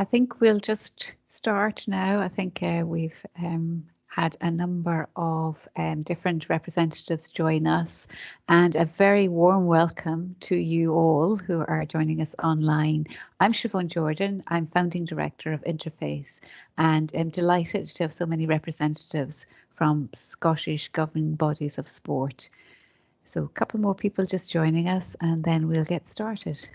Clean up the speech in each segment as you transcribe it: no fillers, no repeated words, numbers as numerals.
I think we'll just start now. I think we've had a number of different representatives join us, and a very warm welcome to you all who are joining us online. I'm Siobhan Jordan. I'm founding director of Interface, and I'm delighted to have so many representatives from Scottish governing bodies of sport. So a couple more people just joining us, and then we'll get started.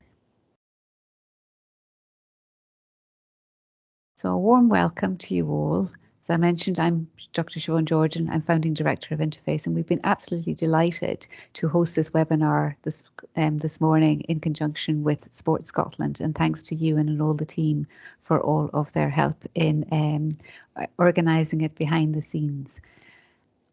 So a warm welcome to you all. As I mentioned, I'm Dr. Siobhan Jordan. I'm founding director of Interface, and we've been absolutely delighted to host this webinar this morning in conjunction with Sports Scotland. And thanks to you and all the team for all of their help in organising it behind the scenes.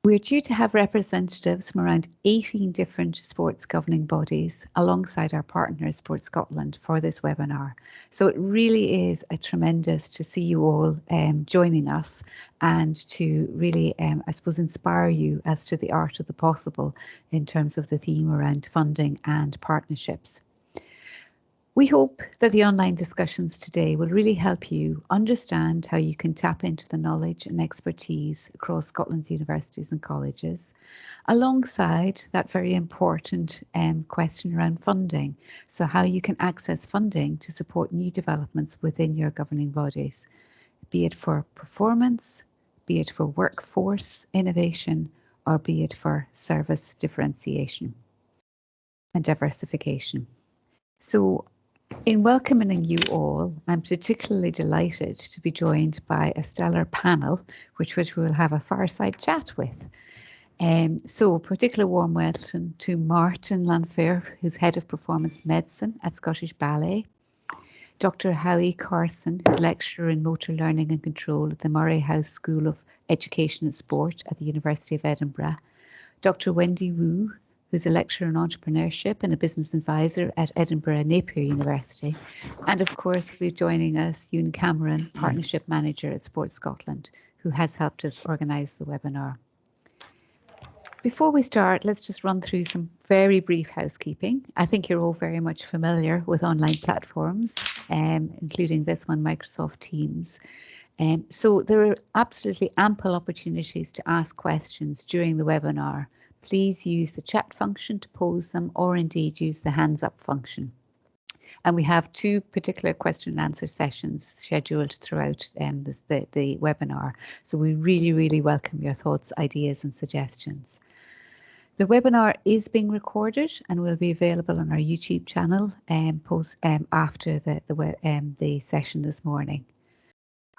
We're due to have representatives from around 18 different sports governing bodies alongside our partners, Sports Scotland, for this webinar. So it really is a tremendous to see you all joining us and to really, I suppose, inspire you as to the art of the possible in terms of the theme around funding and partnerships. We hope that the online discussions today will really help you understand how you can tap into the knowledge and expertise across Scotland's universities and colleges, alongside that very important question around funding. So how you can access funding to support new developments within your governing bodies, be it for performance, be it for workforce innovation, or be it for service differentiation and diversification. So in welcoming you all, I'm particularly delighted to be joined by a stellar panel, which we'll have a fireside chat with. So a particular warm welcome to Martin Lanfair, who's Head of Performance Medicine at Scottish Ballet, Dr. Howie Carson, who's Lecturer in Motor Learning and Control at the Moray House School of Education and Sport at the University of Edinburgh, Dr. Wendy Wu, who's a lecturer in entrepreneurship and a business advisor at Edinburgh Napier University. And of course, we're joining us, Ewan Cameron, Partnership Manager at Sports Scotland, who has helped us organise the webinar. Before we start, let's just run through some very brief housekeeping. I think you're all very much familiar with online platforms, including this one, Microsoft Teams. So there are absolutely ample opportunities to ask questions during the webinar. Please use the chat function to pose them, or indeed use the hands up function. And we have two particular question and answer sessions scheduled throughout the webinar. So we really welcome your thoughts, ideas and suggestions. The webinar is being recorded and will be available on our YouTube channel after the session this morning.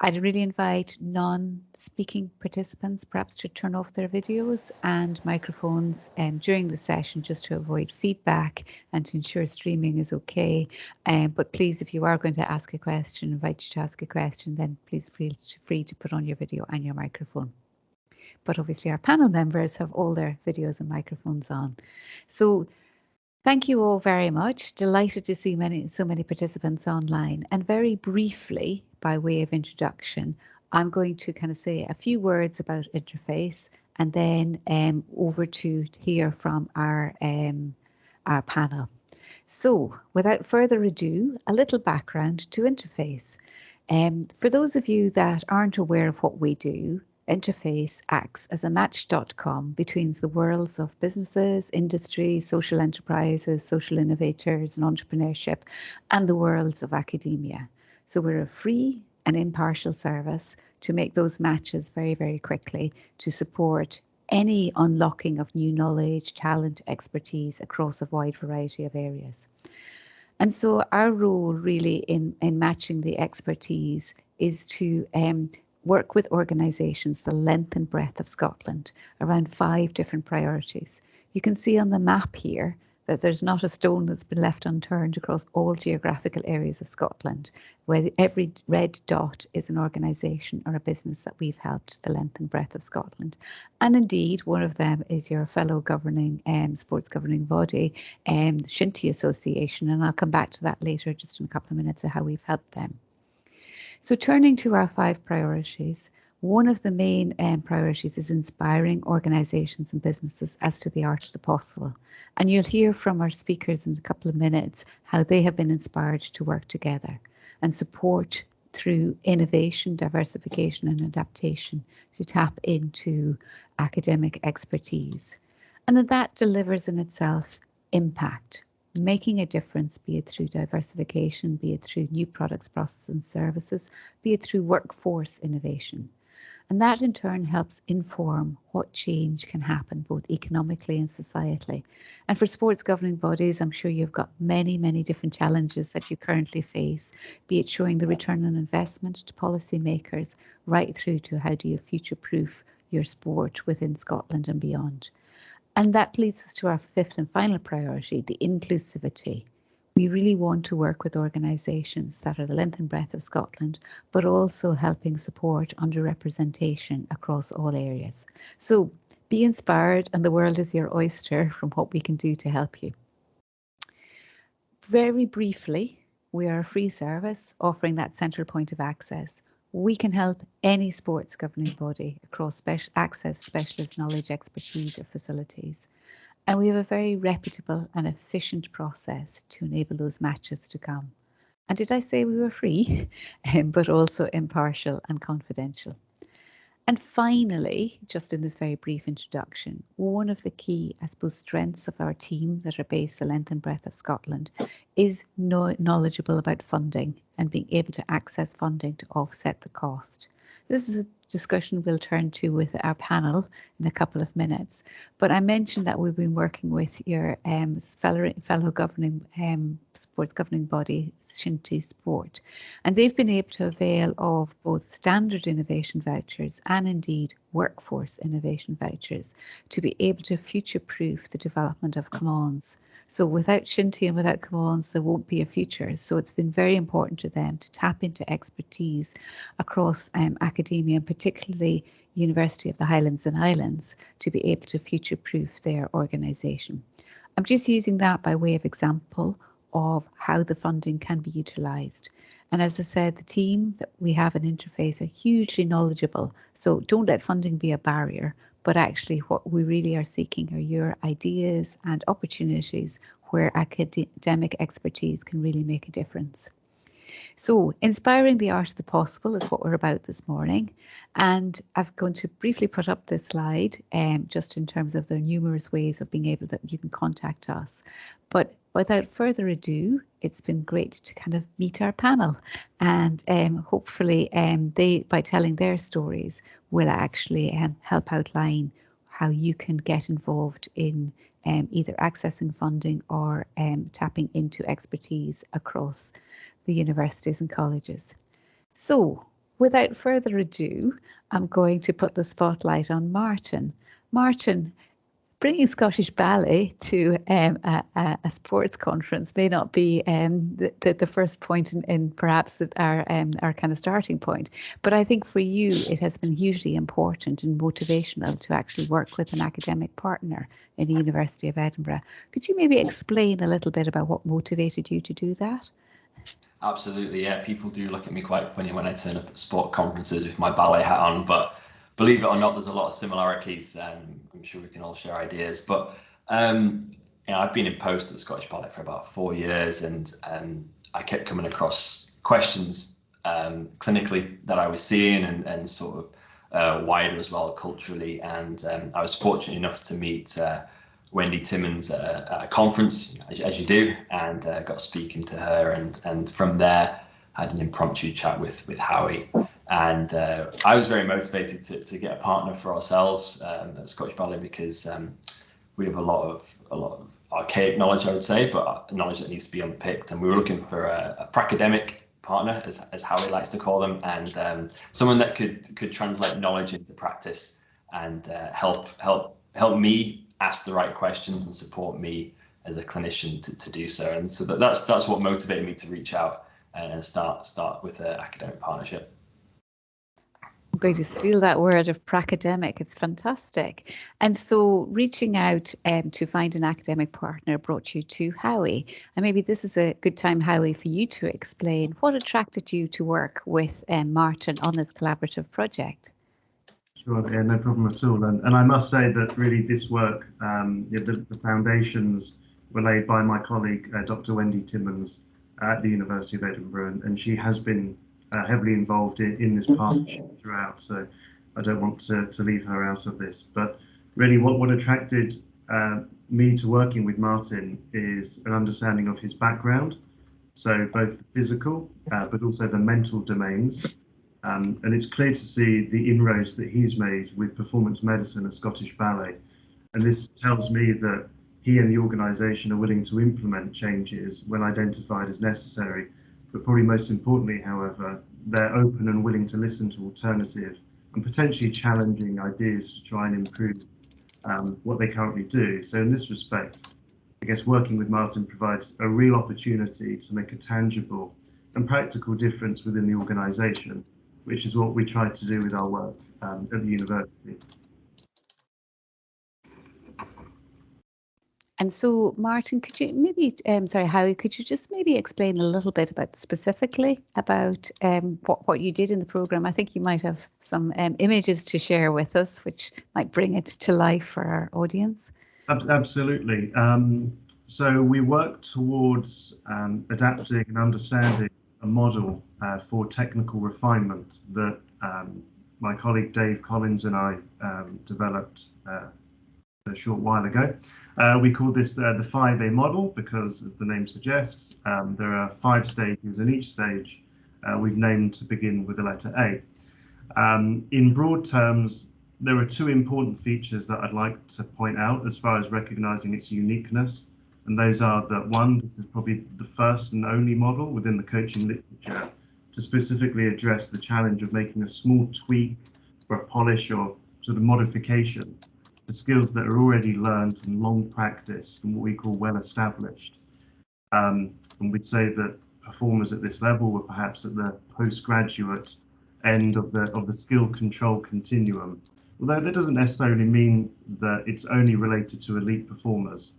I'd really invite non-speaking participants perhaps to turn off their videos and microphones during the session, just to avoid feedback and to ensure streaming is okay. But please, if you are going to ask a question, invite you to ask a question, then please feel free to put on your video and your microphone. But obviously our panel members have all their videos and microphones on. So thank you all very much. Delighted to see so many participants online. And very briefly, by way of introduction, I'm going to kind of say a few words about Interface, and then over to hear from our panel. So without further ado, a little background to Interface. For those of you that aren't aware of what we do, Interface acts as a match.com between the worlds of businesses, industry, social enterprises, social innovators and entrepreneurship, and the worlds of academia. So we're a free and impartial service to make those matches very quickly to support any unlocking of new knowledge, talent, expertise across a wide variety of areas. And so our role really in matching the expertise is to work with organisations the length and breadth of Scotland around 5 different priorities. You can see on the map here that there's not a stone that's been left unturned across all geographical areas of Scotland, where every red dot is an organisation or a business that we've helped the length and breadth of Scotland. And indeed, one of them is your fellow governing sports governing body, Shinty Association, and I'll come back to that later just in a couple of minutes of how we've helped them. So turning to our 5 priorities, one of the main priorities is inspiring organisations and businesses as to the art of the possible. And you'll hear from our speakers in a couple of minutes how they have been inspired to work together and support through innovation, diversification and adaptation to tap into academic expertise. And that delivers in itself impact, making a difference, be it through diversification, be it through new products, processes and services, be it through workforce innovation. And that in turn helps inform what change can happen both economically and societally. And for sports governing bodies, I'm sure you've got many, many different challenges that you currently face, be it showing the return on investment to policymakers, right through to how do you future-proof your sport within Scotland and beyond. And that leads us to our fifth and final priority, the inclusivity. We really want to work with organisations that are the length and breadth of Scotland, but also helping support underrepresentation across all areas. So be inspired, and the world is your oyster from what we can do to help you. Very briefly, we are a free service offering that central point of access. We can help any sports governing body across access specialist knowledge, expertise or facilities. And we have a very reputable and efficient process to enable those matches to come. And did I say we were free? But also impartial and confidential. And finally, just in this very brief introduction, one of the key, I suppose, strengths of our team that are based the length and breadth of Scotland is knowledgeable about funding and being able to access funding to offset the cost. This is a discussion we'll turn to with our panel in a couple of minutes. But I mentioned that we've been working with your fellow governing sports governing body, Shinty Sport, and they've been able to avail of both standard innovation vouchers and indeed workforce innovation vouchers to be able to future-proof the development of Commons. So without Shinty and without Commons, there won't be a future. So it's been very important to them to tap into expertise across academia, and particularly University of the Highlands and Islands, to be able to future-proof their organisation. I'm just using that by way of example of how the funding can be utilised. And as I said, the team that we have an interface are hugely knowledgeable. So don't let funding be a barrier, but actually what we really are seeking are your ideas and opportunities where academic expertise can really make a difference. So inspiring the art of the possible is what we're about this morning. And I'm going to briefly put up this slide just in terms of the numerous ways of being able that you can contact us. But without further ado, it's been great to kind of meet our panel, and hopefully they, by telling their stories, will actually help outline how you can get involved in either accessing funding or tapping into expertise across the universities and colleges. So without further ado, I'm going to put the spotlight on Martin. Martin, bringing Scottish Ballet to a sports conference may not be the first point in perhaps our kind of starting point, but I think for you it has been hugely important and motivational to actually work with an academic partner in the University of Edinburgh. Could you maybe explain a little bit about what motivated you to do that? Absolutely, yeah. People do look at me quite funny when I turn up at sport conferences with my ballet hat on, but believe it or not, there's a lot of similarities. I'm sure we can all share ideas. But I've been in post at the Scottish Ballet for about 4 years, and I kept coming across questions clinically that I was seeing, and sort of wider as well culturally. And I was fortunate enough to meet Wendy Timmins at a conference, as you do, and got speaking to her, and from there had an impromptu chat with Howie, and I was very motivated to get a partner for ourselves at Scottish Ballet, because we have a lot of archaic knowledge, I would say, but knowledge that needs to be unpicked, and we were looking for a pracademic partner, as Howie likes to call them, and someone that could translate knowledge into practice and help me ask the right questions and support me as a clinician to do so. And so that's what motivated me to reach out and start with an academic partnership. I'm going to steal that word of pracademic. It's fantastic. And so reaching out to find an academic partner brought you to Howie. And maybe this is a good time, Howie, for you to explain what attracted you to work with Martin on this collaborative project. Sure, yeah, no problem at all. And I must say that really this work, the foundations were laid by my colleague, Dr. Wendy Timmins at the University of Edinburgh, and she has been heavily involved in this partnership throughout, so I don't want to leave her out of this. But really what attracted me to working with Martin is an understanding of his background, so both the physical but also the mental domains. And it's clear to see the inroads that he's made with performance medicine at Scottish Ballet. And this tells me that he and the organisation are willing to implement changes when identified as necessary. But probably most importantly, however, they're open and willing to listen to alternative and potentially challenging ideas to try and improve what they currently do. So in this respect, I guess working with Martin provides a real opportunity to make a tangible and practical difference within the organisation, which is what we try to do with our work at the university. And so, Martin, could you maybe, sorry, Howie, could you just maybe explain a little bit about specifically about what you did in the programme? I think you might have some images to share with us, which might bring it to life for our audience. Absolutely. So we work towards adapting and understanding a model for technical refinement that my colleague Dave Collins and I developed a short while ago. We call this the 5A model because, as the name suggests, there are 5 stages, and each stage we've named to begin with the letter A. In broad terms, there are 2 important features that I'd like to point out as far as recognizing its uniqueness, and those are that 1, this is probably the first and only model within the coaching literature to specifically address the challenge of making a small tweak or a polish or sort of modification to skills that are already learned and long practiced and what we call well established. And we'd say that performers at this level were perhaps at the postgraduate end of the skill control continuum, although that doesn't necessarily mean that it's only related to elite performers.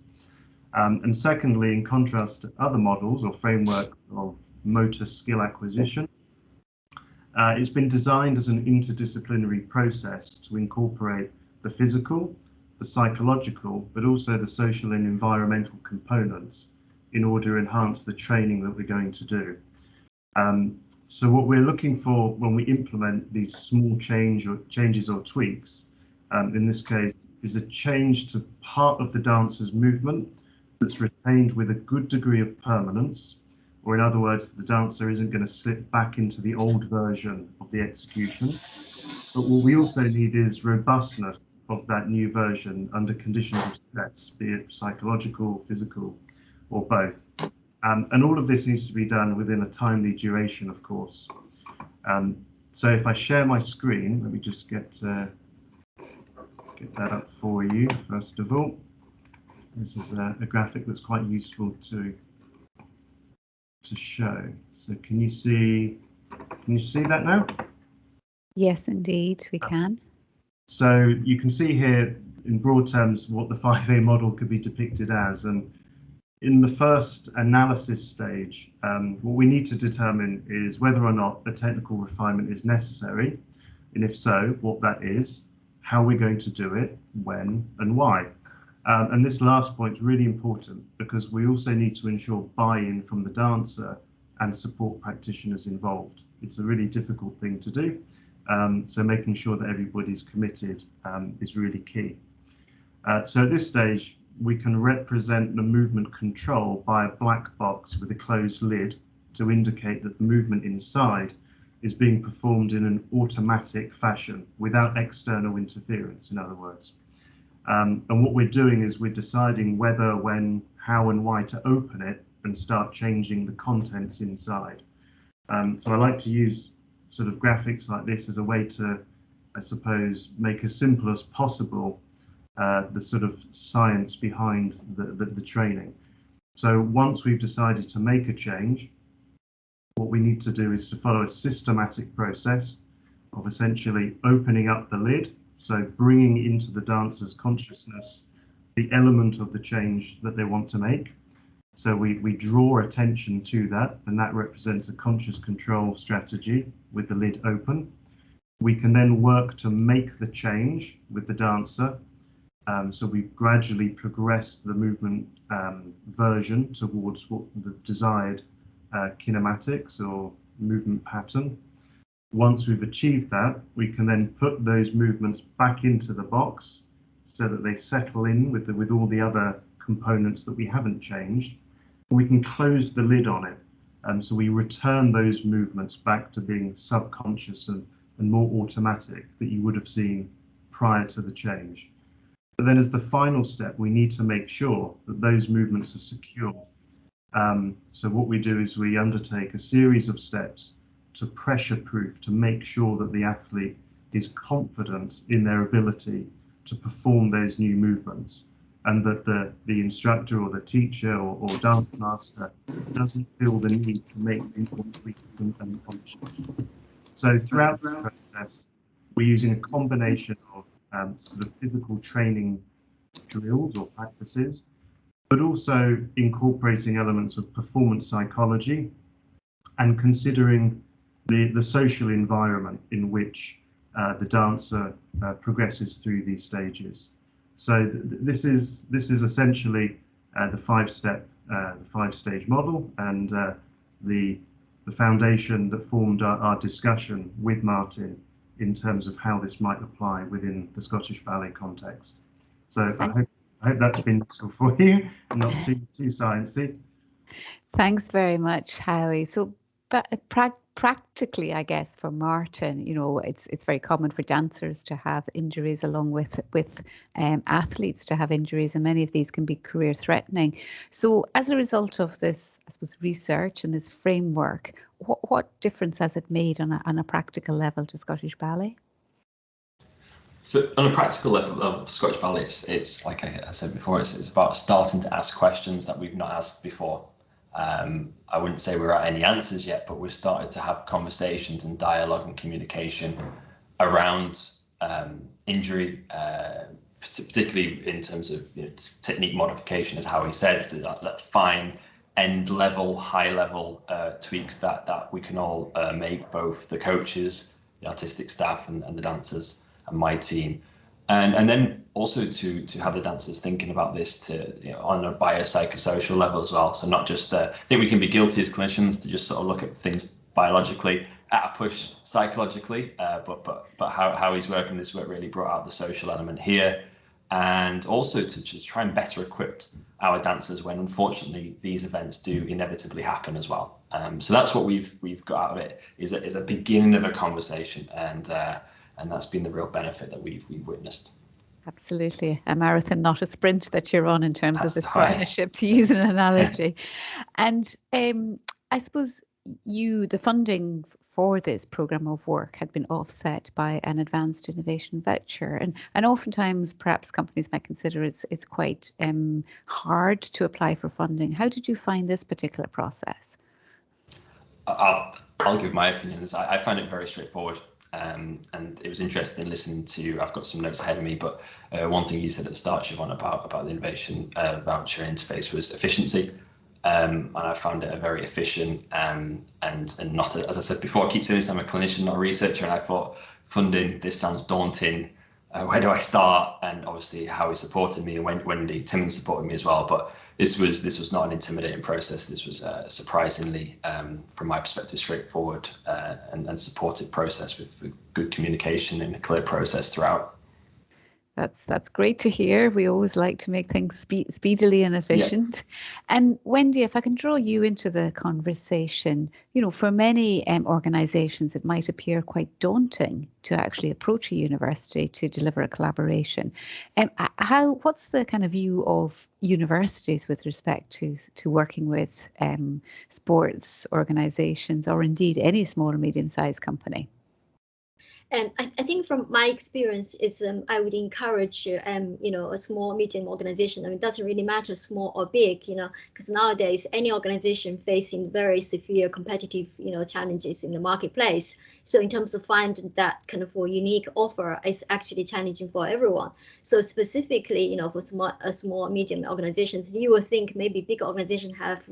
And secondly, in contrast to other models or framework of motor skill acquisition, it's been designed as an interdisciplinary process to incorporate the physical, the psychological, but also the social and environmental components in order to enhance the training that we're going to do. So what we're looking for when we implement these small changes or tweaks, in this case, is a change to part of the dancer's movement that's retained with a good degree of permanence, or in other words, the dancer isn't going to slip back into the old version of the execution. But what we also need is robustness of that new version under conditions of stress, be it psychological, physical, or both. And all of this needs to be done within a timely duration, of course. So if I share my screen, let me just get that up for you, first of all. This is a graphic that's quite useful to show. So can you see that now? Yes, indeed, we can. So you can see here in broad terms what the 5A model could be depicted as. And in the first analysis stage, what we need to determine is whether or not a technical refinement is necessary, and if so, what that is, how we're going to do it, when and why. And this last point is really important because we also need to ensure buy-in from the dancer and support practitioners involved. It's a really difficult thing to do. So making sure that everybody's committed is really key. So at this stage, we can represent the movement control by a black box with a closed lid to indicate that the movement inside is being performed in an automatic fashion without external interference, in other words. And what we're doing is we're deciding whether, when, how and why to open it and start changing the contents inside. So I like to use sort of graphics like this as a way to, I suppose, make as simple as possible the sort of science behind the training. So once we've decided to make a change, what we need to do is to follow a systematic process of essentially opening up the lid, so bringing into the dancer's consciousness the element of the change that they want to make. So we draw attention to that, and that represents a conscious control strategy with the lid open. We can then work to make the change with the dancer. So we gradually progress the movement version towards what the desired kinematics or movement pattern. Once we've achieved that, we can then put those movements back into the box so that they settle in with all the other components that we haven't changed. We can close the lid on it. So we return those movements back to being subconscious and more automatic that you would have seen prior to the change. But then as the final step, we need to make sure that those movements are secure. So what we do is we undertake a series of steps to pressure proof, to make sure that the athlete is confident in their ability to perform those new movements, and that the instructor or the teacher or dance master doesn't feel the need to make any tweaks and functions. So throughout this process, we're using a combination of sort of physical training drills or practices, but also incorporating elements of performance psychology and considering the social environment in which the dancer progresses through these stages. So this is essentially the five-stage model, and the foundation that formed our discussion with Martin in terms of how this might apply within the Scottish Ballet context. So I hope that's been useful for you, and not too sciencey. Thanks very much, Howie. So, but practically, I guess, for Martin, it's very common for dancers to have injuries, along with athletes to have injuries, and many of these can be career-threatening. So, as a result of this, I suppose, research and this framework, what difference has it made on a practical level to Scottish Ballet? So on a practical level of Scottish Ballet, it's like I said before, it's about starting to ask questions that we've not asked before. I wouldn't say we're at any answers yet, but we've started to have conversations and dialogue and communication around injury, particularly in terms of technique modification, as Howie said, that fine end level, high level tweaks that we can all make, both the coaches, the artistic staff, and the dancers, and my team. And then also to have the dancers thinking about this on a biopsychosocial level as well. So not just, I think we can be guilty as clinicians to just sort of look at things biologically at a push psychologically, but how he's working this work really brought out the social element here, and also to just try and better equip our dancers when unfortunately these events do inevitably happen as well. So that's what we've got out of it, is a beginning of a conversation, and that's been the real benefit that we've witnessed. Absolutely. A marathon, not a sprint, that you're on in terms of this partnership, to use an analogy. And I suppose the funding for this programme of work had been offset by an advanced innovation voucher. And oftentimes, perhaps companies might consider it's quite hard to apply for funding. How did you find this particular process? I'll give my opinions. I find it very straightforward. And it was interesting listening to, I've got some notes ahead of me, but one thing you said at the start, Siobhan, about the innovation voucher interface was efficiency. And I found it a very efficient and not, as I said before, I keep saying this, I'm a clinician, not a researcher, and I thought funding, this sounds daunting. Where do I start? And obviously Howie supported me, and Wendy Timmons supported me as well. But this was not an intimidating process. This was surprisingly, from my perspective, straightforward and supported process with good communication and a clear process throughout. That's great to hear. We always like to make things speedily and efficient. Yeah. And Wendy, if I can draw you into the conversation, for many organisations, it might appear quite daunting to actually approach a university to deliver a collaboration. What's the kind of view of universities with respect to working with sports organisations, or indeed any small or medium-sized company? And I think from my experience is I would encourage a small medium organization. I mean, it doesn't really matter small or big, because nowadays any organization facing very severe competitive challenges in the marketplace. So in terms of finding that kind of a unique offer is actually challenging for everyone. So specifically, for small medium organizations, you would think maybe big organizations have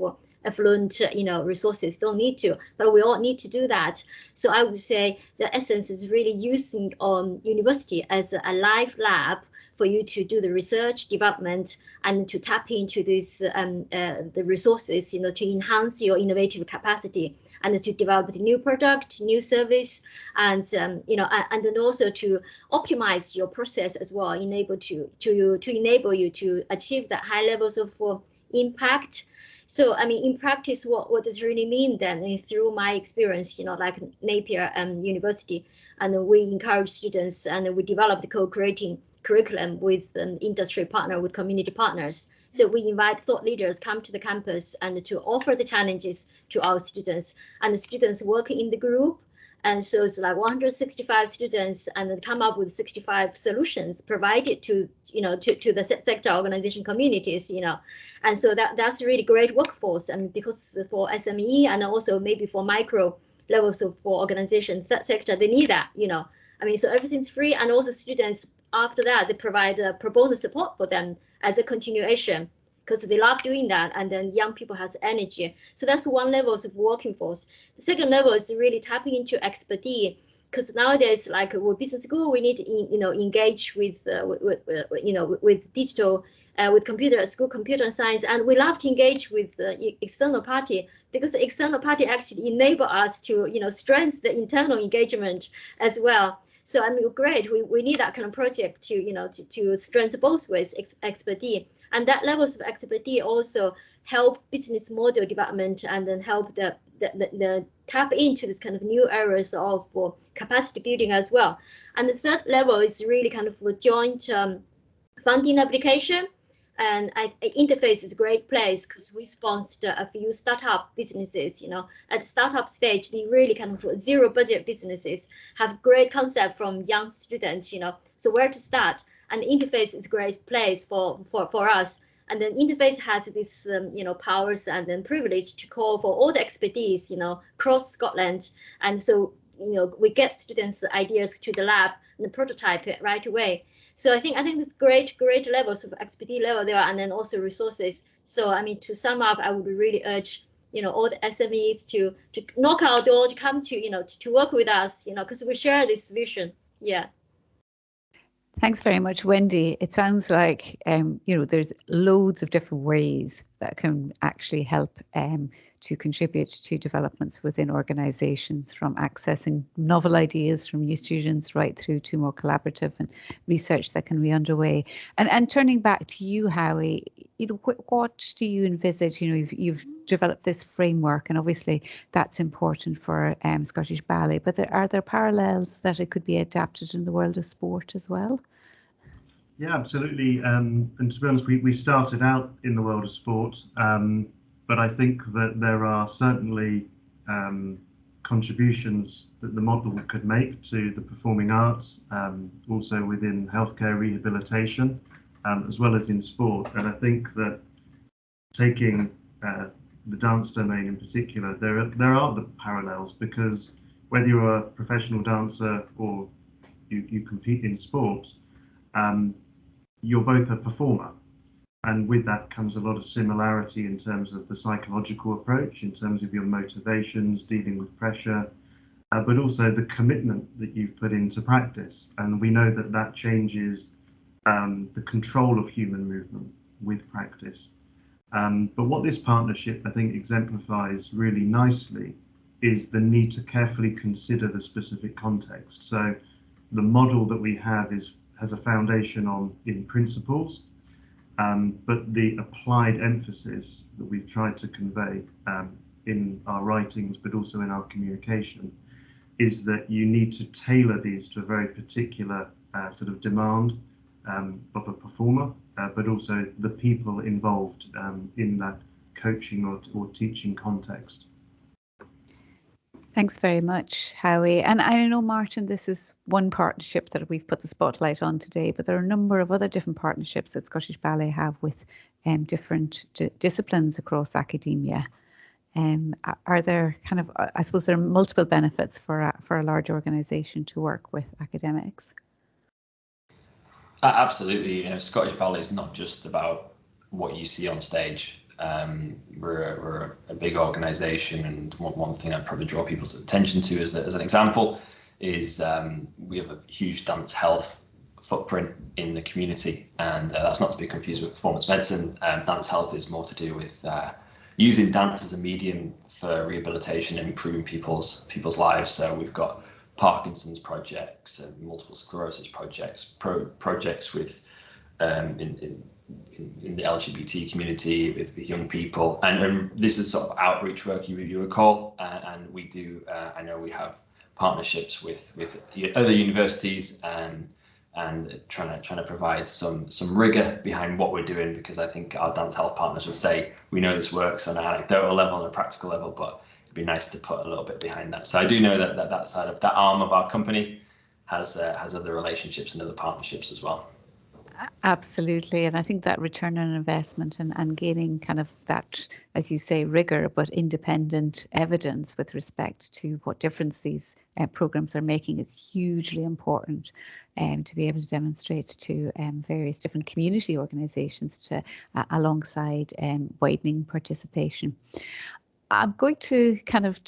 affluent resources, don't need to, but we all need to do that. So I would say the essence is really using university as a live lab for you to do the research development and to tap into this the resources, to enhance your innovative capacity and to develop the new product, new service, and and then also to optimize your process as well, enable you to achieve the high levels of impact. So, I mean, in practice, what does it really mean then? Through my experience, like Napier University, and we encourage students and we develop the co-creating curriculum with industry partner, with community partners. So we invite thought leaders come to the campus and to offer the challenges to our students, and the students work in the group. And so it's like 165 students, and then come up with 65 solutions provided to the sector organization communities, and so that's really great workforce. And because for SME and also maybe for micro levels of for organization sector, they need that, I mean, so everything's free, and also students after that they provide pro bono support for them as a continuation, because they love doing that, and then young people has energy. So that's one level of working force. The second level is really tapping into expertise, because nowadays, like with business school, we need to engage with digital, with computer science, and we love to engage with the external party, because the external party actually enable us to strengthen the internal engagement as well. So I mean, great. We need that kind of project to strengthen both ways expertise, and that levels of expertise also help business model development, and then help the tap into this kind of new areas of capacity building as well. And the third level is really kind of a joint funding application. And Interface is a great place because we sponsored a few startup businesses, at the startup stage, they really kind of zero budget businesses have great concept from young students, so where to start. And Interface is a great place for us. And then Interface has this, powers and then privilege to call for all the expertise, across Scotland. And so, we get students' ideas to the lab and prototype it right away. So I think there's great levels of expertise level there, and then also resources. So I mean, to sum up, I would really urge all the SMEs to knock our door, to come to work with us, because we share this vision. Yeah. Thanks very much, Wendy. It sounds like there's loads of different ways that can actually help to contribute to developments within organisations, from accessing novel ideas from new students right through to more collaborative and research that can be underway. And turning back to you, Howie, what do you envisage? You've developed this framework, and obviously that's important for Scottish Ballet, but are there parallels that it could be adapted in the world of sport as well? Yeah, absolutely. And to be honest, we started out in the world of sport, but I think that there are certainly contributions that the model could make to the performing arts, also within healthcare rehabilitation, as well as in sport. And I think that taking the dance domain in particular, there are the parallels, because whether you're a professional dancer or you compete in sport, you're both a performer, and with that comes a lot of similarity in terms of the psychological approach, in terms of your motivations, dealing with pressure, but also the commitment that you've put into practice. And we know that changes the control of human movement with practice. But what this partnership, I think, exemplifies really nicely is the need to carefully consider the specific context. So the model that we have has a foundation in principles, but the applied emphasis that we've tried to convey in our writings, but also in our communication, is that you need to tailor these to a very particular sort of demand of a performer, but also the people involved in that coaching or teaching context. Thanks very much, Howie. And I know, Martin, this is one partnership that we've put the spotlight on today, but there are a number of other different partnerships that Scottish Ballet have with different disciplines across academia. Are there kind of, I suppose there are multiple benefits for a large organisation to work with academics? Absolutely. Scottish Ballet is not just about what you see on stage. We're a big organisation, and one thing I'd probably draw people's attention to as an example is we have a huge dance health footprint in the community, and that's not to be confused with performance medicine. Dance health is more to do with using dance as a medium for rehabilitation and improving people's lives. So we've got Parkinson's projects and multiple sclerosis projects with in the LGBT community with young people, and this is sort of outreach work you recall, and we do. I know we have partnerships with other universities and trying to provide some rigor behind what we're doing, because I think our dance health partners would say we know this works on an anecdotal level and a practical level, but it'd be nice to put a little bit behind that. So I do know that side of that arm of our company has other relationships and other partnerships as well. Absolutely. And I think that return on investment and gaining kind of that, as you say, rigor, but independent evidence with respect to what difference these programs are making is hugely important to be able to demonstrate to various different community organisations to alongside widening participation. I'm going to kind of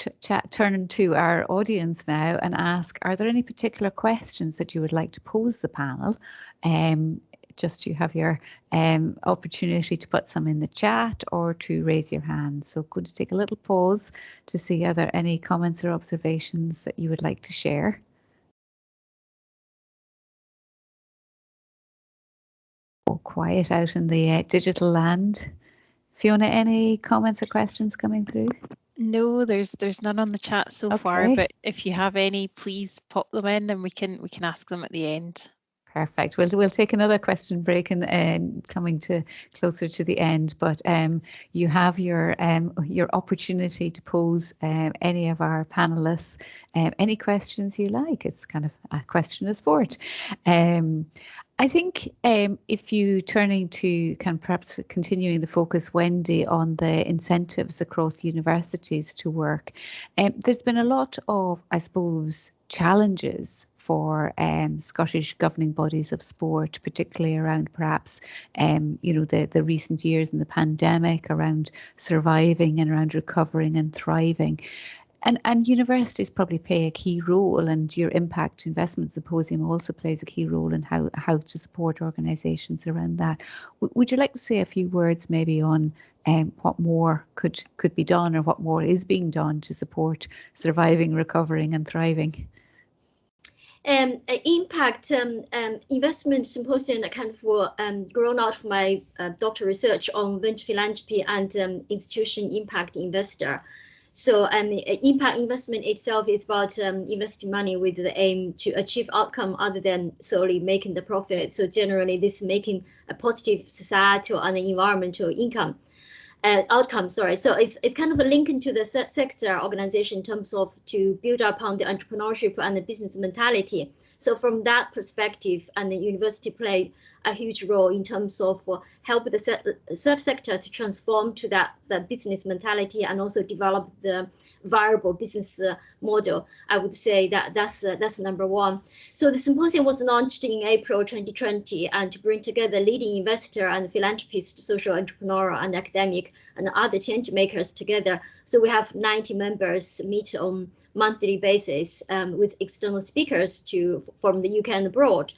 turn to our audience now and ask, are there any particular questions that you would like to pose the panel? Just you have your opportunity to put some in the chat or to raise your hand. So going to take a little pause to see are there any comments or observations that you would like to share. All quiet out in the digital land. Fiona, any comments or questions coming through? No, there's none on the chat so far, but if you have any, please pop them in and we can ask them at the end. Perfect. We'll take another question break and coming to closer to the end, but you have your opportunity to pose any of our panelists any questions you like. It's kind of a question of sport. I think if you turning to kind of perhaps continuing the focus, Wendy, on the incentives across universities to work, there's been a lot of, I suppose, challenges for Scottish governing bodies of sport, particularly around perhaps, the recent years in the pandemic, around surviving and around recovering and thriving. And universities probably play a key role, and your Impact Investment Symposium also plays a key role in how to support organisations around that. Would you like to say a few words maybe on what more could be done, or what more is being done to support surviving, recovering and thriving? Impact Investment Symposium kind of grown out of my doctoral research on venture philanthropy and institution impact investor. So impact investment itself is about investing money with the aim to achieve outcome other than solely making the profit. So generally, this is making a positive societal and environmental outcome. So it's kind of a link into the sector organization in terms of to build upon the entrepreneurship and the business mentality. So from that perspective, and the university played a huge role in terms of help the third sector to transform to that business mentality and also develop the viable business model. I would say that's number one. So the symposium was launched in April 2020, and to bring together leading investor and philanthropist, social entrepreneur and academic and other change makers together. So we have 90 members meet on monthly basis with external speakers from the UK and abroad,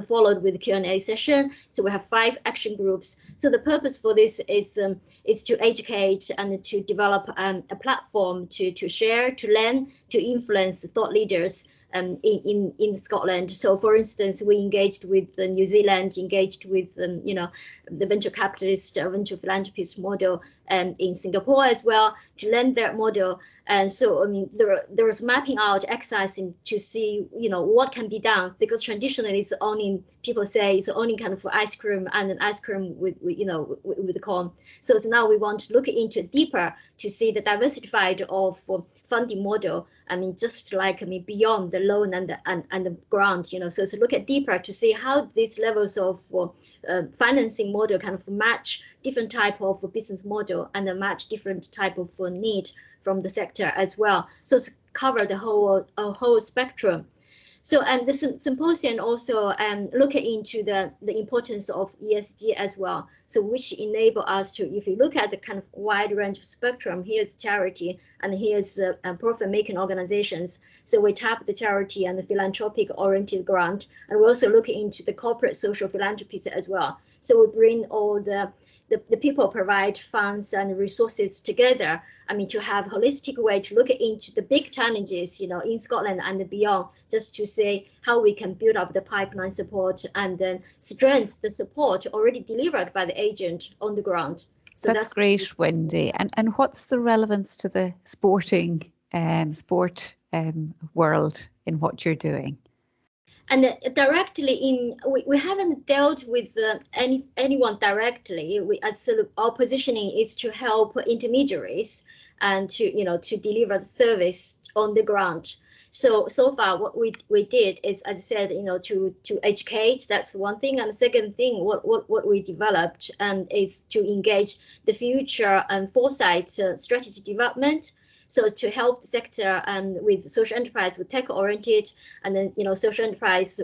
followed with Q&A session. So we have 5 action groups. So the purpose for this is to educate and to develop a platform to share, to learn, to influence thought leaders in Scotland. So for instance, we engaged with New Zealand, engaged with the venture capitalist, venture philanthropist model in Singapore as well, to learn their model. And so, I mean, there was mapping out exercising to see, what can be done, because traditionally it's only, people say it's only kind of ice cream and an ice cream with the corn. So now we want to look into deeper to see the diversified of funding model. I mean, just like, beyond the loan and the grant, so to look at deeper to see how these levels of financing model kind of match different type of business model and match different type of need from the sector as well. So to cover the whole spectrum. So the symposium also look into the importance of ESG as well. So which enable us to, if you look at the kind of wide range of spectrum, here's charity and here's profit-making organizations. So we tap the charity and the philanthropic oriented grant, and we also look into the corporate social philanthropies as well. So we bring all the people provide funds and resources together. I mean, to have a holistic way to look into the big challenges, you know, in Scotland and beyond, just to say how we can build up the pipeline support and then strengthen the support already delivered by the agent on the ground. So that's great, Wendy. And what's the relevance to the sporting world in what you're doing? And directly we haven't dealt with anyone directly. Our positioning is to help intermediaries and to deliver the service on the ground. So far what we did is, as I said, to educate. That's one thing. And the second thing, what we developed is to engage the future and foresight strategy development. So to help the sector with social enterprise, with tech oriented, and then social enterprise,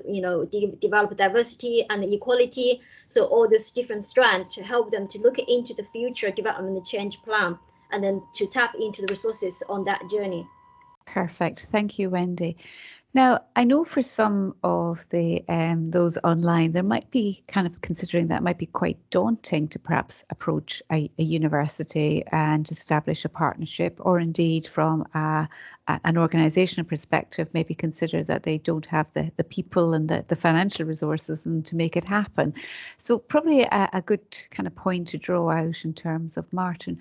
develop diversity and equality. So all this different strands to help them to look into the future development change plan, and then to tap into the resources on that journey. Perfect. Thank you, Wendy. Now, I know for some of the those online, there might be kind of considering that might be quite daunting to perhaps approach a university and establish a partnership, or indeed from an organisational perspective, maybe consider that they don't have the people and the financial resources and to make it happen. So probably a good kind of point to draw out in terms of, Martin,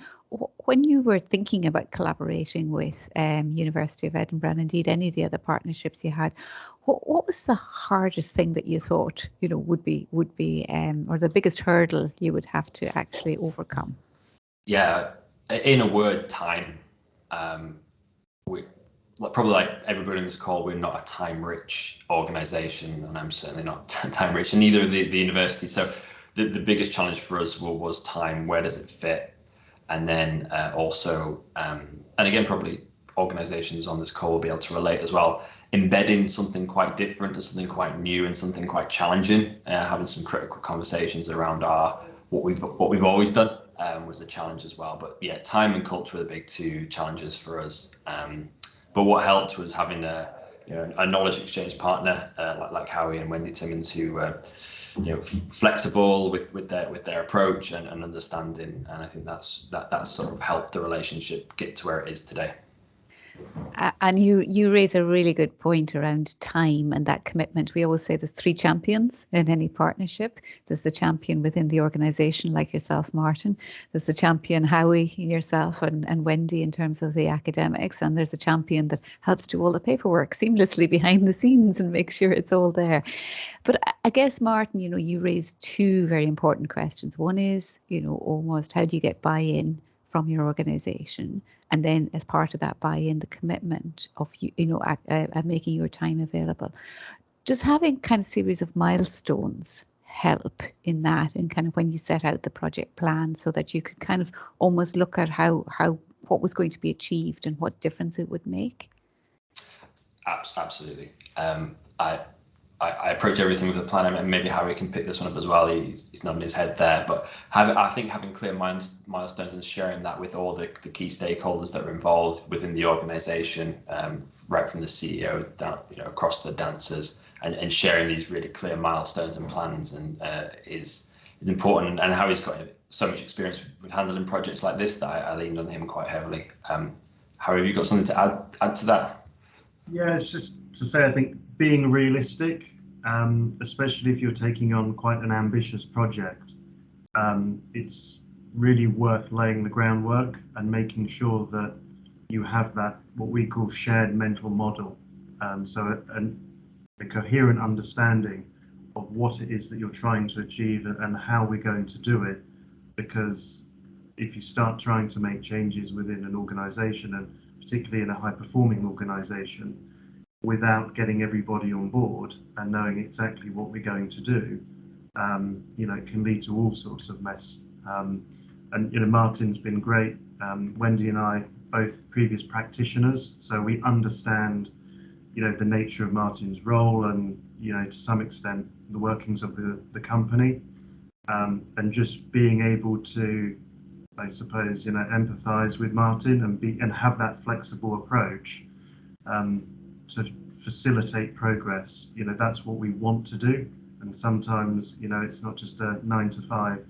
when you were thinking about collaborating with University of Edinburgh and indeed any of the other partnerships you had, what was the hardest thing that you thought would be or the biggest hurdle you would have to actually overcome? Yeah, in a word, time. We probably, like everybody in this call, we're not a time-rich organisation, and I'm certainly not time-rich, and neither the university. So the biggest challenge for us was time. Where does it fit? And then also, and again, probably organizations on this call will be able to relate as well, embedding something quite different and something quite new and something quite challenging, having some critical conversations around what we've always done was a challenge as well. But yeah, time and culture are the big two challenges for us. But what helped was having a knowledge exchange partner like Howie and Wendy Timmins, who flexible with their approach and understanding, and I think that sort of helped the relationship get to where it is today. And you raise a really good point around time and that commitment. We always say there's 3 champions in any partnership. There's the champion within the organisation, like yourself, Martin. There's the champion, Howie, yourself, and Wendy in terms of the academics. And there's a champion that helps do all the paperwork seamlessly behind the scenes and make sure it's all there. But I guess, Martin, you raised 2 very important questions. One is, almost how do you get buy-in from your organisation, and then as part of that buy-in, the commitment of making your time available. Does having kind of series of milestones help in that, and kind of when you set out the project plan, so that you could kind of almost look at what was going to be achieved and what difference it would make? Absolutely. I approach everything with a plan, and maybe Harry can pick this one up as well. He's nodding his head there, but I think having clear milestones and sharing that with all the key stakeholders that are involved within the organisation, right from the CEO down, across the dancers, and sharing these really clear milestones and plans, and is important. And Harry's got so much experience with handling projects like this that I leaned on him quite heavily. Harry, have you got something to add to that? Yeah, it's just to say, I think being realistic, especially if you're taking on quite an ambitious project, it's really worth laying the groundwork and making sure that you have that, what we call shared mental model. So a coherent understanding of what it is that you're trying to achieve and how we're going to do it. Because if you start trying to make changes within an organization, and particularly in a high-performing organization, without getting everybody on board and knowing exactly what we're going to do, it can lead to all sorts of mess. And Martin's been great. Wendy and I, both previous practitioners, so we understand the nature of Martin's role and, to some extent, the workings of the company, and just being able to, I suppose, empathise with Martin and have that flexible approach to facilitate progress. That's what we want to do. And sometimes, it's not just a 9 to 5,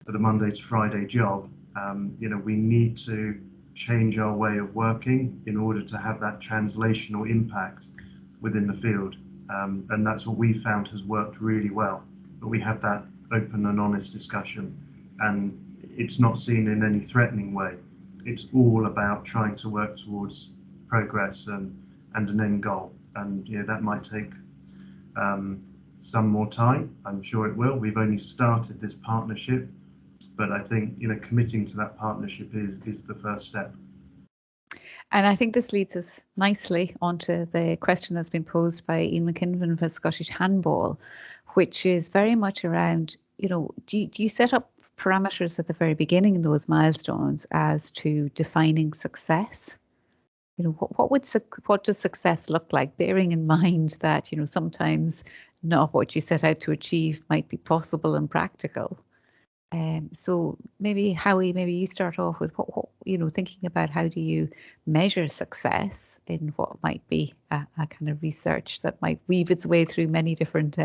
but a Monday to Friday job. We need to change our way of working in order to have that translational impact within the field. And that's what we found has worked really well. But we have that open and honest discussion, and it's not seen in any threatening way. It's all about trying to work towards progress and an end goal. And that might take some more time. I'm sure it will. We've only started this partnership, but I think committing to that partnership is the first step. And I think this leads us nicely onto the question that's been posed by Ian McKinnon for Scottish Handball, which is very much around, do you set up parameters at the very beginning in those milestones as to defining success? What does success look like, bearing in mind that, sometimes not what you set out to achieve might be possible and practical. So maybe Howie, maybe you start off with what thinking about how do you measure success in what might be a kind of research that might weave its way through many different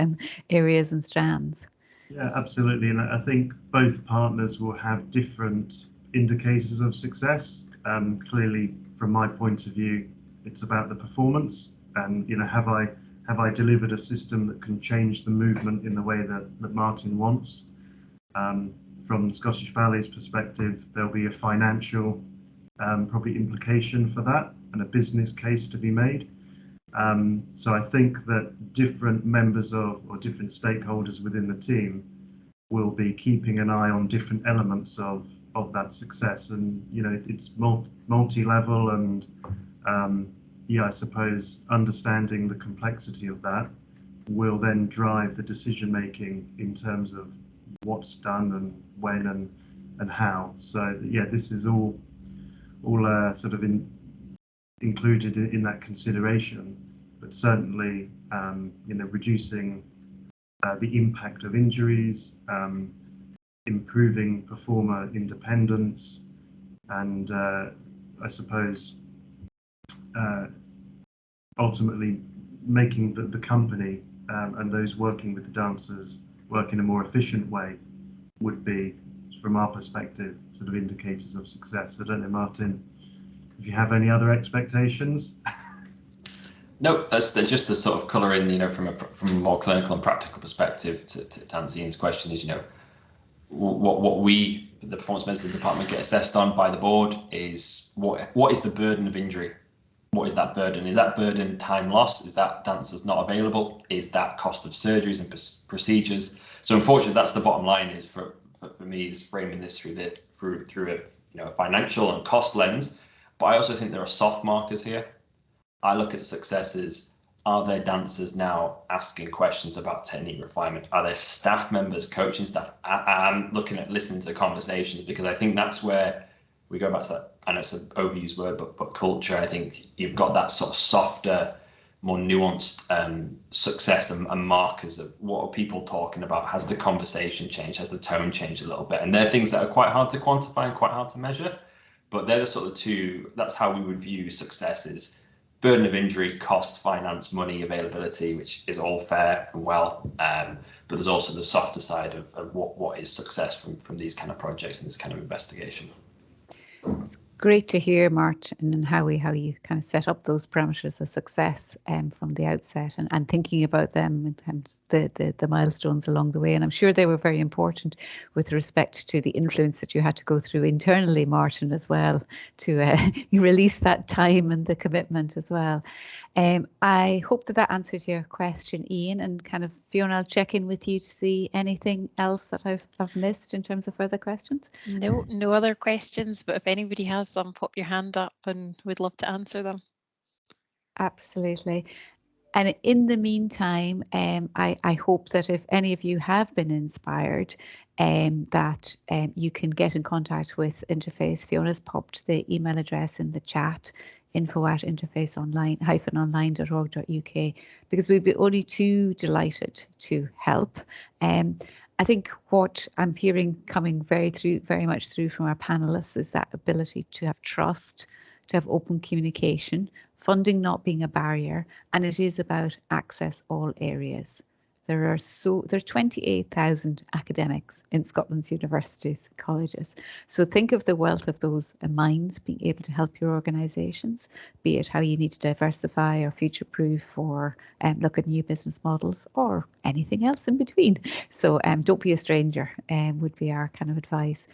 areas and strands. Yeah, absolutely. And I think both partners will have different indicators of success. Clearly, from my point of view, it's about the performance and, have I delivered a system that can change the movement in the way that Martin wants? From Scottish Ballet's perspective, there'll be a financial probably implication for that and a business case to be made. So I think that different members or different stakeholders within the team will be keeping an eye on different elements of that success. And, it's multi-level and, I suppose understanding the complexity of that will then drive the decision making in terms of what's done and when and how. So this is all sort of included in that consideration, but certainly reducing the impact of injuries, improving performer independence, and I suppose ultimately making the company and those working with the dancers work in a more efficient way would be, from our perspective, sort of indicators of success. I don't know, Martin, if you have any other expectations. No, that's just to sort of colour in, from a more clinical and practical perspective to answer Ian's question is, what we, the performance medicine department, get assessed on by the board is what is the burden of injury? What is that burden? Is that burden time lost? Is that dancers not available? Is that cost of surgeries and procedures? So unfortunately, that's the bottom line. Is for me is framing this through a financial and cost lens. But I also think there are soft markers here. I look at successes. Are there dancers now asking questions about technique refinement? Are there staff members, coaching staff? I'm looking at listening to conversations, because I think that's where we go back to that. I know it's an overused word, but culture. I think you've got that sort of softer, more nuanced success and markers of what are people talking about. Has the conversation changed? Has the tone changed a little bit? And they're things that are quite hard to quantify and quite hard to measure. But they're the sort of two. That's how we would view successes. Burden of injury, cost, finance, money, availability, which is all fair and well, but there's also the softer side of what is success from these kind of projects and this kind of investigation. It's great to hear, Martin and Howie, how you kind of set up those parameters of success from the outset and thinking about them and the milestones along the way. And I'm sure they were very important with respect to the influence that you had to go through internally, Martin, as well, to release that time and the commitment as well. I hope that answers your question, Ian, and kind of Fiona, I'll check in with you to see anything else that I've missed in terms of further questions. No other questions, but if anybody has them, pop your hand up and we'd love to answer them. Absolutely. And in the meantime, I hope that if any of you have been inspired, that you can get in contact with Interface. Fiona's popped the email address in the chat, info@interfaceonline-online.org.uk, because we'd be only too delighted to help. I think what I'm hearing coming very much through from our panelists is that ability to have trust, to have open communication, funding not being a barrier, and it is about access all areas. There's 28,000 academics in Scotland's universities, colleges. So think of the wealth of those minds being able to help your organisations, be it how you need to diversify or future-proof or look at new business models or anything else in between. So don't be a stranger, would be our kind of advice.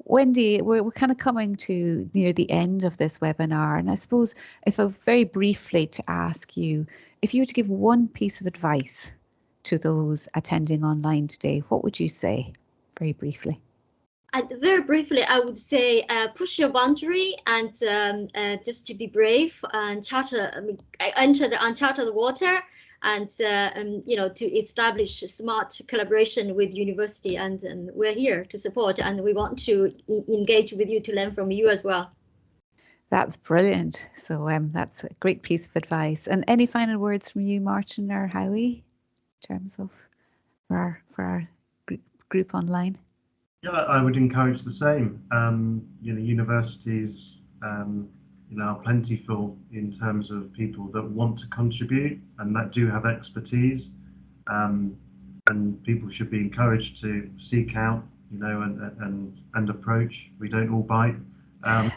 Wendy, we're kind of coming to near the end of this webinar, and I suppose if I very briefly to ask you, if you were to give one piece of advice to those attending online today, what would you say, very briefly? Very briefly, I would say push your boundary and just to be brave and enter the uncharted water, and to establish smart collaboration with university, and we're here to support, and we want to engage with you to learn from you as well. That's brilliant. So that's a great piece of advice. And any final words from you, Martin or Howie, in terms of for our group online? Yeah, I would encourage the same. Universities are plentiful in terms of people that want to contribute and that do have expertise, and people should be encouraged to seek out, and approach. We don't all bite, and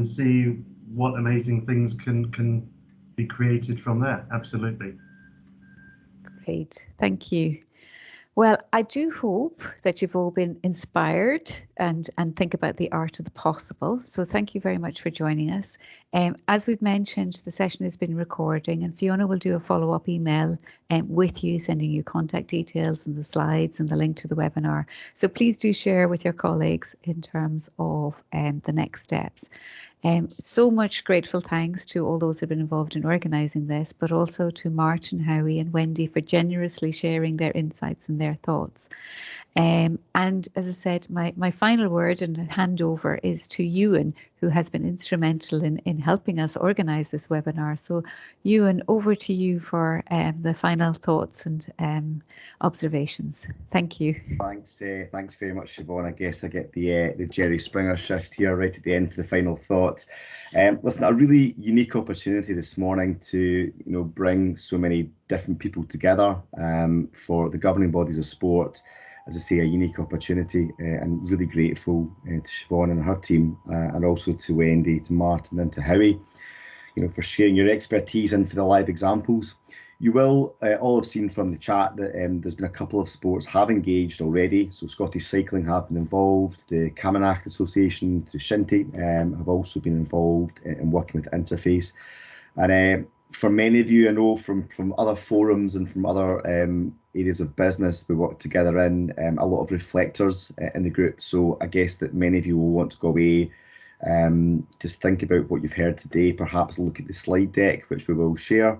see what amazing things can be created from there. Absolutely. Great, thank you. Well, I do hope that you've all been inspired and think about the art of the possible. So thank you very much for joining us. As we've mentioned, the session has been recording, and Fiona will do a follow-up email with you, sending you contact details and the slides and the link to the webinar. So please do share with your colleagues in terms of the next steps. So much grateful thanks to all those who have been involved in organising this, but also to Martin, Howie and Wendy for generously sharing their insights and their thoughts. And as I said, my final word and handover is to Ewan, who has been instrumental in helping us organise this webinar. So Ewan, over to you for the final thoughts and observations. Thank you. Thanks very much, Siobhan. I guess I get the Jerry Springer shift here right at the end for the final thought. Listen, a really unique opportunity this morning to bring so many different people together for the governing bodies of sport. As I say, a unique opportunity, and really grateful to Siobhan and her team, and also to Wendy, to Martin and to Howie, for sharing your expertise and for the live examples. You will all have seen from the chat that there's been a couple of sports have engaged already. So Scottish Cycling have been involved, the Camanachd Association through Shinty have also been involved in working with Interface. And for many of you, I know from other forums and from other areas of business we work together in, a lot of reflectors in the group. So I guess that many of you will want to go away, just think about what you've heard today, perhaps look at the slide deck, which we will share.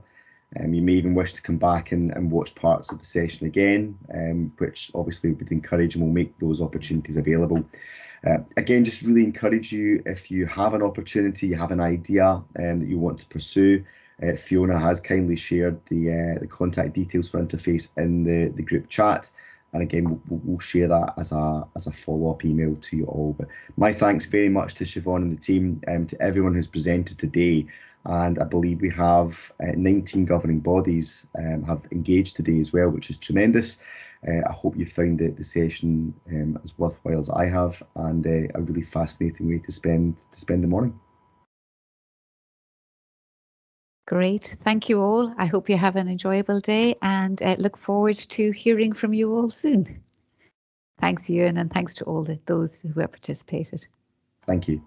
You may even wish to come back and watch parts of the session again, which obviously would encourage, and we'll make those opportunities available. Again, just really encourage you, if you have an opportunity, you have an idea that you want to pursue, Fiona has kindly shared the contact details for Interface in the group chat, and again we'll share that as a follow-up email to you all. But my thanks very much to Siobhan and the team, to everyone who's presented today, and I believe we have 19 governing bodies have engaged today as well, which is tremendous. I hope you found the session as worthwhile as I have, and a really fascinating way to spend the morning. Great, thank you all. I hope you have an enjoyable day, and look forward to hearing from you all soon. Thanks, Ewan, and thanks to all those who have participated. Thank you.